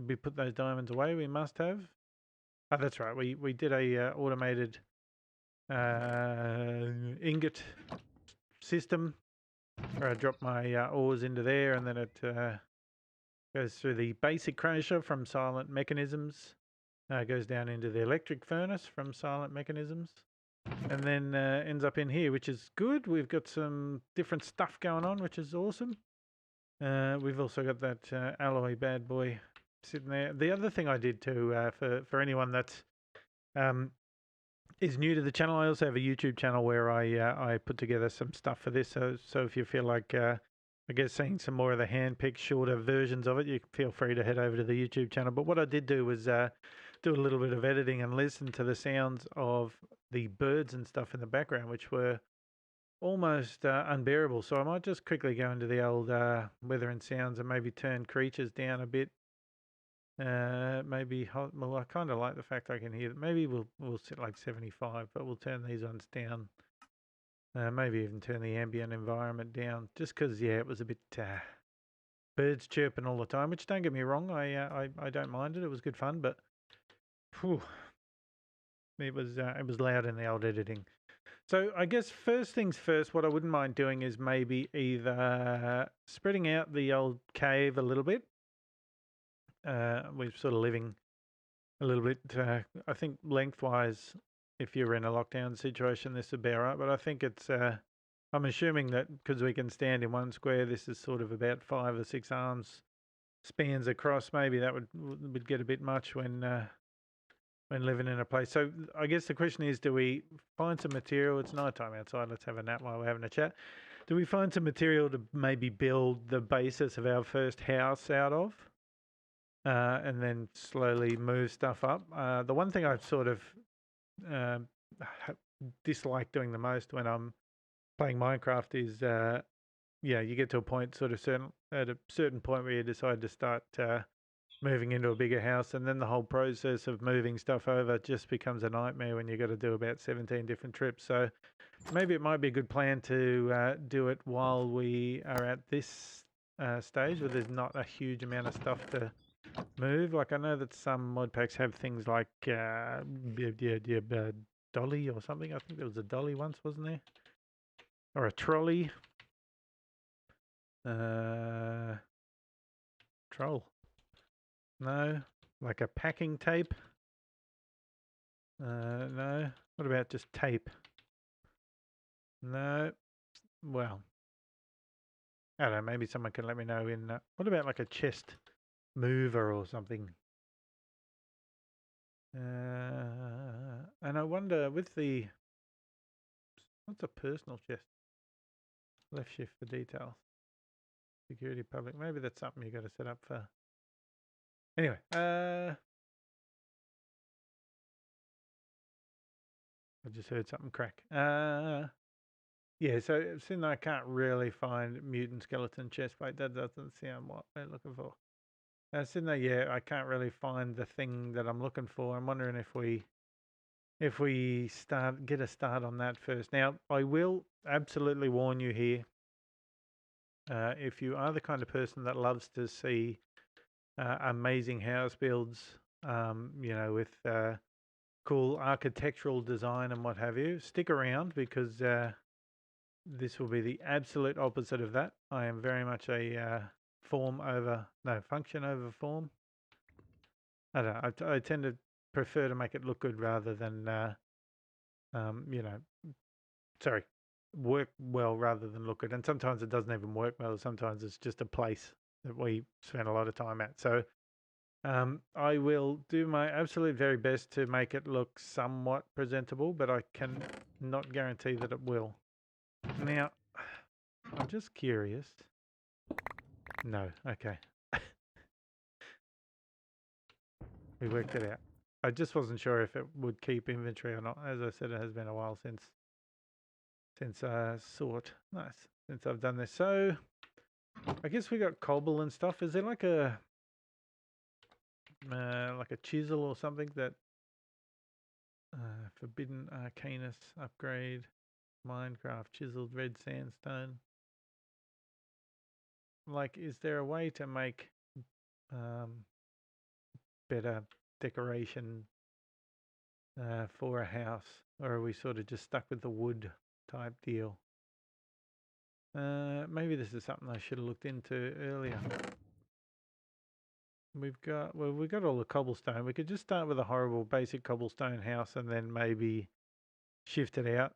we put those diamonds away? We must have. Oh, that's right. We did a automated ingot system where I drop my ores into there, and then it goes through the basic crusher from Silent Mechanisms, goes down into the electric furnace from Silent Mechanisms, and then ends up in here, which is good. We've got some different stuff going on, which is awesome. We've also got that alloy bad boy sitting there. The other thing I did too, for anyone that is new to the channel, I also have a YouTube channel where I put together some stuff for this. So if you feel like I guess seeing some more of the hand-picked shorter versions of it, you feel free to head over to the YouTube channel. But what I did do was do a little bit of editing and listen to the sounds of the birds and stuff in the background, which were almost unbearable. So I might just quickly go into the old weather and sounds and maybe turn creatures down a bit. Maybe well, I kind of like the fact I can hear. Maybe we'll set like 75, but we'll turn these ones down. Maybe even turn the ambient environment down, just because it was a bit birds chirping all the time. Which, don't get me wrong, I don't mind it. It was good fun, but whew, it was loud in the old editing. So I guess first things first, what I wouldn't mind doing is maybe either spreading out the old cave a little bit. We're sort of living a little bit, I think lengthwise, if you're in a lockdown situation, this would be all right. But I think it's, I'm assuming that because we can stand in one square, this is sort of about 5 or 6 arms spans across. Maybe that would get a bit much when living in a place. So I guess the question is, do we find some material? It's nighttime outside. Let's have a nap while we're having a chat. Do we find some material to maybe build the basis of our first house out of? And then slowly move stuff up. The one thing I've sort of dislike doing the most when I'm playing Minecraft is, you get to a point at a certain point where you decide to start moving into a bigger house, and then the whole process of moving stuff over just becomes a nightmare when you've got to do about 17 different trips. So maybe it might be a good plan to do it while we are at this stage where there's not a huge amount of stuff to move. Like I know that some mod packs have things like dolly or something. I think there was a dolly once, wasn't there? Or a trolley. Troll. No. Like a packing tape. No. What about just tape? No. Well, I don't know. Maybe someone can let me know in. What about like a chest mover or something? And I wonder with the. What's a personal chest? Left shift for details. Security public. Maybe that's something you got to set up for. Anyway, I just heard something crack. Yeah, so since I can't really find mutant skeleton chestplate, that doesn't sound what we're looking for. Since I can't really find the thing that I'm looking for. I'm wondering if we get a start on that first. Now, I will absolutely warn you here. If you are the kind of person that loves to see amazing house builds, with cool architectural design and what have you, stick around because this will be the absolute opposite of that. I am very much a function over form. I don't know. I tend to prefer to make it look good rather than, work well rather than look good. And sometimes it doesn't even work well. Sometimes it's just a place that we spend a lot of time at. So I will do my absolute very best to make it look somewhat presentable, but I can not guarantee that it will. Now, I'm just curious. No, okay. We worked it out. I just wasn't sure if it would keep inventory or not. As I said, it has been a while since since I've done this. So I guess we got cobble and stuff. Is there like a chisel or something that forbidden arcanus upgrade Minecraft chiseled red sandstone? Like, is there a way to make better decoration for a house, or are we sort of just stuck with the wood type deal? Maybe this is something I should have looked into earlier. We've got all the cobblestone. We could just start with a horrible basic cobblestone house and then maybe shift it out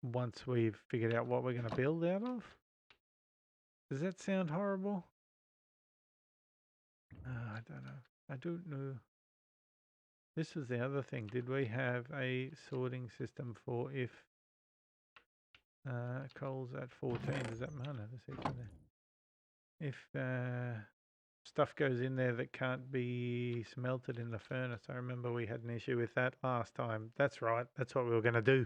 once we've figured out what we're going to build out of. Does that sound horrible? I don't know. I don't know. This was the other thing. Did we have a sorting system for if coal's at 14? Does that matter? If stuff goes in there that can't be smelted in the furnace. I remember we had an issue with that last time. That's right. That's what we were going to do.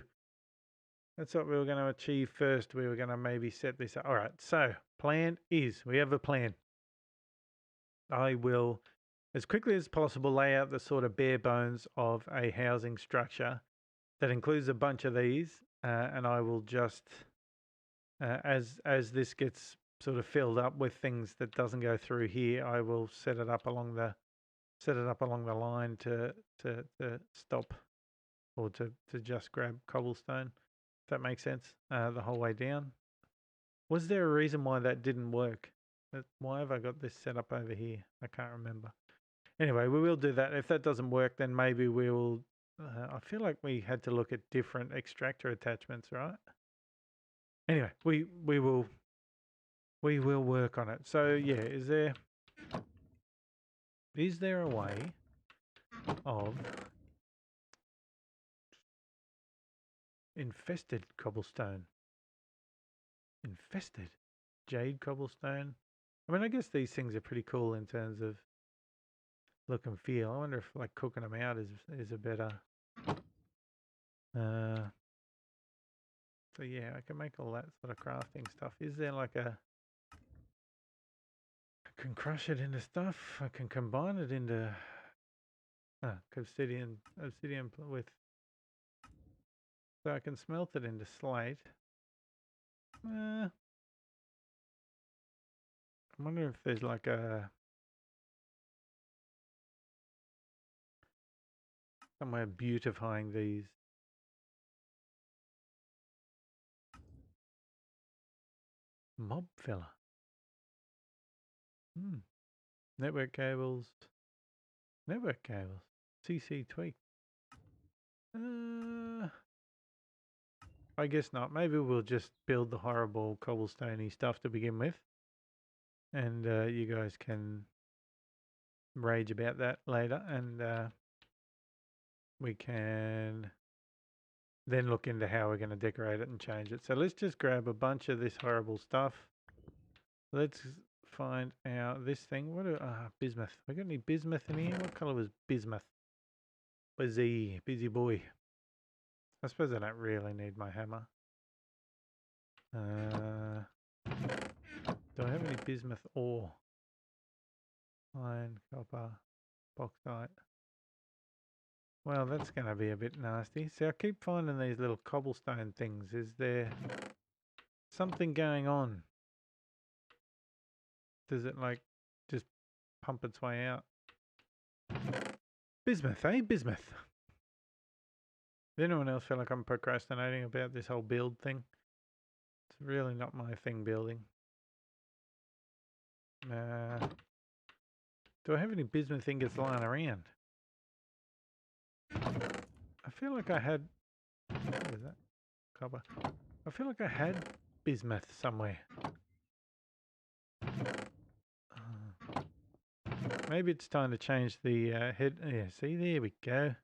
That's what we were going to achieve first. We were going to maybe set this up. All right. So plan is, we have a plan. I will, as quickly as possible, lay out the sort of bare bones of a housing structure that includes a bunch of these. And I will just, as this gets sort of filled up with things that doesn't go through here, I will set it up along the line to stop or to just grab cobblestone. If that makes sense, the whole way down. Was there a reason why that didn't work? Why have I got this set up over here? I can't remember. Anyway, we will do that. If that doesn't work, then maybe we will. I feel like we had to look at different extractor attachments, right? Anyway, we will work on it. So yeah, is there a way of infested cobblestone? Infested jade cobblestone. I mean, I guess these things are pretty cool in terms of look and feel. I wonder if like cooking them out is a better. So yeah, I can make all that sort of crafting stuff. Is there like I can crush it into stuff. I can combine it into obsidian with. So I can smelt it into slate. I wonder if there's like somewhere beautifying these. Mob filler. Network cables. CC tweak. I guess not. Maybe we'll just build the horrible cobblestoney stuff to begin with. And you guys can rage about that later. And we can then look into how we're going to decorate it and change it. So let's just grab a bunch of this horrible stuff. Let's find out this thing. Bismuth. We got any bismuth in here? What color was bismuth? Busy boy. I suppose I don't really need my hammer. Do I have any bismuth ore? Iron, copper, bauxite. Well, that's going to be a bit nasty. See, I keep finding these little cobblestone things. Is there something going on? Does it like just pump its way out? Bismuth, eh? Bismuth. Does anyone else feel like I'm procrastinating about this whole build thing? It's really not my thing, building. Do I have any bismuth ingots lying around? I feel like I had. What is that? Copper. I feel like I had bismuth somewhere. Maybe it's time to change the head. Yeah, see, there we go.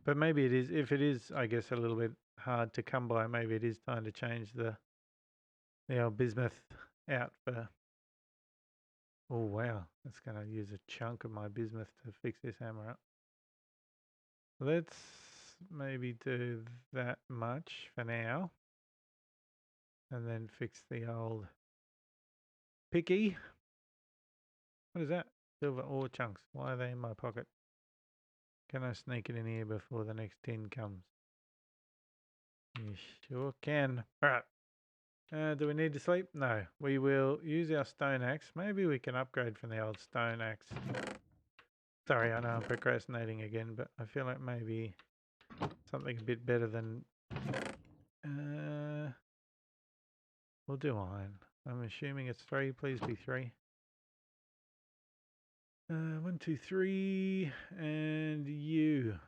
But maybe it is, if it is, I guess, a little bit hard to come by, maybe it is time to change the old bismuth out for. Oh, wow. That's going to use a chunk of my bismuth to fix this hammer up. Let's maybe do that much for now. And then fix the old picky. What is that? Silver ore chunks. Why are they in my pocket? Can I sneak it in here before the next 10 comes? You sure can. All right. Do we need to sleep? No. We will use our stone axe. Maybe we can upgrade from the old stone axe Sorry, I know I'm procrastinating again, but I feel like maybe something a bit better than... we'll do iron. I'm assuming it's 3. Please be 3. 1, 2, 3, and you.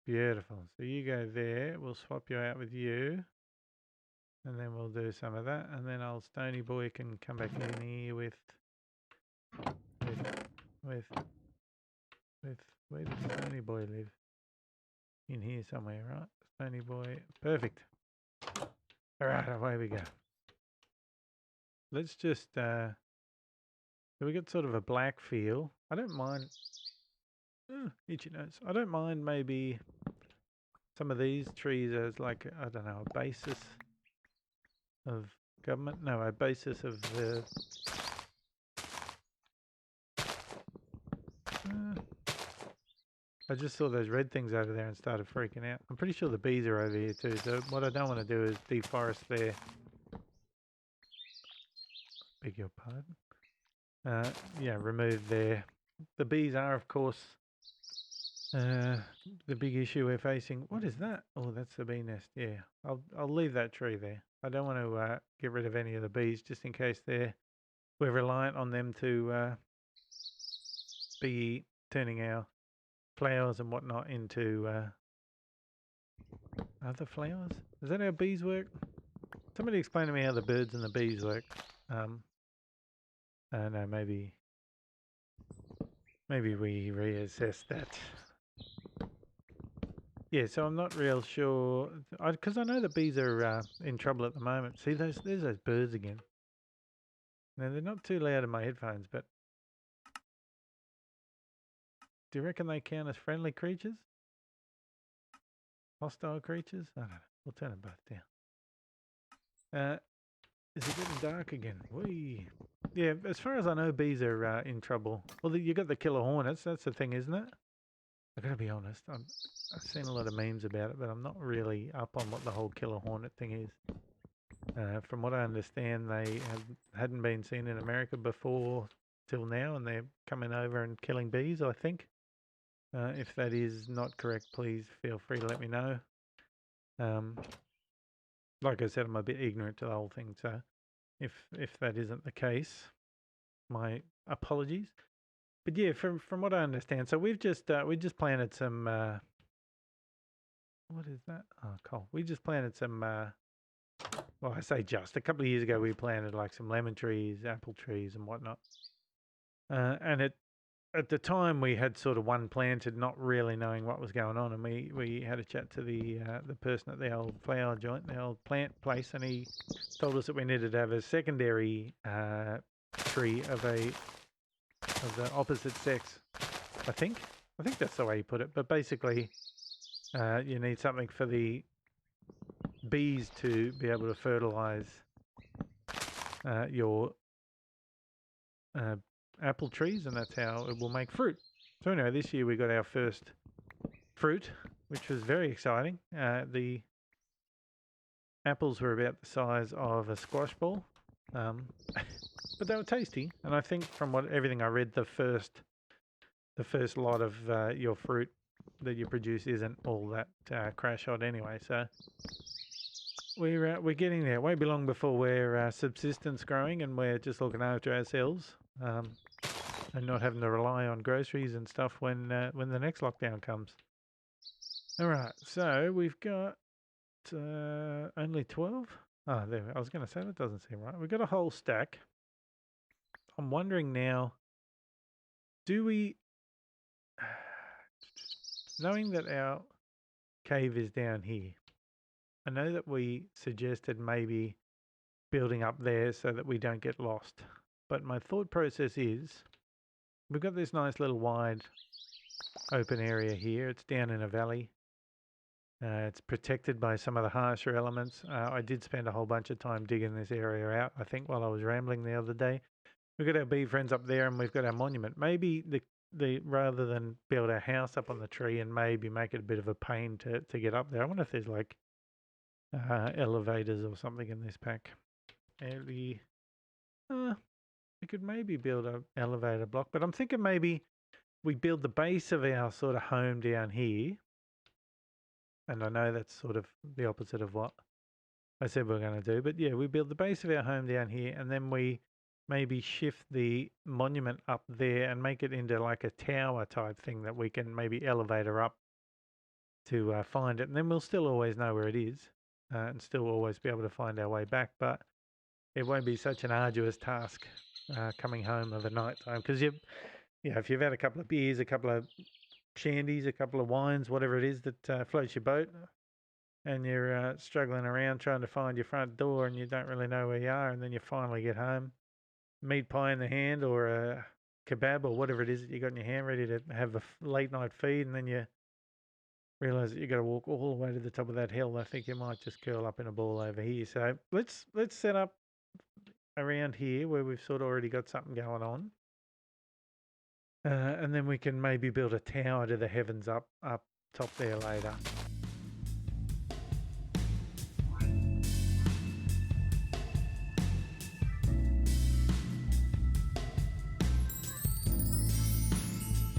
Beautiful. So you go there. We'll swap you out with you. And then we'll do some of that. And then old Stony Boy can come back in here with where does Stony Boy live? In here somewhere, right? Stony Boy. Perfect. Alright, away we go. Let's just so we got sort of a black feel. I don't mind itchy nose. I don't mind maybe some of these trees as like, I don't know, a basis of government. No, a basis of the I just saw those red things over there and started freaking out. I'm pretty sure the bees are over here too, so what I don't want to do is deforest there. Beg your pardon. Yeah, remove there. The bees are, of course, the big issue we're facing. What is that? Oh, that's the bee nest. Yeah, I'll leave that tree there. I don't want to get rid of any of the bees just in case we're reliant on them to be turning our flowers and whatnot into other flowers. Is that how bees work? Somebody explain to me how the birds and the bees work. No, maybe we reassess that. Yeah, so I'm not real sure because I know the bees are in trouble at the moment. See, there's those birds again. Now they're not too loud in my headphones, but do you reckon they count as friendly creatures? Hostile creatures? I don't know. We'll turn them both down. Is it getting dark again? Whee. Yeah, as far as I know, bees are in trouble. Well, you got the killer hornets. That's the thing, isn't it? I gotta be honest. I've seen a lot of memes about it, but I'm not really up on what the whole killer hornet thing is. From what I understand, they hadn't been seen in America before till now, and they're coming over and killing bees, I think. If that is not correct, please feel free to let me know. Like I said, I'm a bit ignorant to the whole thing, so if that isn't the case, my apologies. But yeah, from what I understand, so we just planted some. What is that? Oh, coal. We just planted some. Well, I say just a couple of years ago, we planted like some lemon trees, apple trees, and whatnot. And at the time, we had sort of one planted, not really knowing what was going on, and we had a chat to the person at the old flower joint, the old plant place, and he told us that we needed to have a secondary tree of the opposite sex. I think that's the way he put it. But basically, you need something for the bees to be able to fertilize your apple trees, and that's how it will make fruit. So anyway, this year we got our first fruit, which was very exciting. The apples were about the size of a squash ball, but they were tasty. And I think from everything I read, the first lot of your fruit that you produce isn't all that crash hot anyway. So we're getting there. It won't be long before we're subsistence growing and we're just looking after ourselves and not having to rely on groceries and stuff when the next lockdown comes. All right, so we've got only 12. Oh, there. I was going to say that doesn't seem right. We've got a whole stack. I'm wondering now, do we, knowing that our cave is down here, I know that we suggested maybe building up there so that we don't get lost. But my thought process is, we've got this nice little wide open area here. It's down in a valley. It's protected by some of the harsher elements. I did spend a whole bunch of time digging this area out, I think, while I was rambling the other day. We've got our bee friends up there and we've got our monument. Maybe the rather than build our house up on the tree and maybe make it a bit of a pain to get up there. I wonder if there's like elevators or something in this pack. We could maybe build an elevator block, but I'm thinking maybe we build the base of our sort of home down here, and I know that's sort of the opposite of what I said we're going to do, but yeah, we build the base of our home down here, and then we maybe shift the monument up there and make it into like a tower type thing that we can maybe elevator up to find it, and then we'll still always know where it is, and still always be able to find our way back, but it won't be such an arduous task coming home of a night time, because if you've had a couple of beers, a couple of shandies, a couple of wines, whatever it is that floats your boat, and you're struggling around trying to find your front door and you don't really know where you are, and then you finally get home, meat pie in the hand or a kebab or whatever it is that you got in your hand, ready to have a late night feed, and then you realise that you've got to walk all the way to the top of that hill. I think you might just curl up in a ball over here. So let's set up around here where we've sort of already got something going on. And then we can maybe build a tower to the heavens up top there later.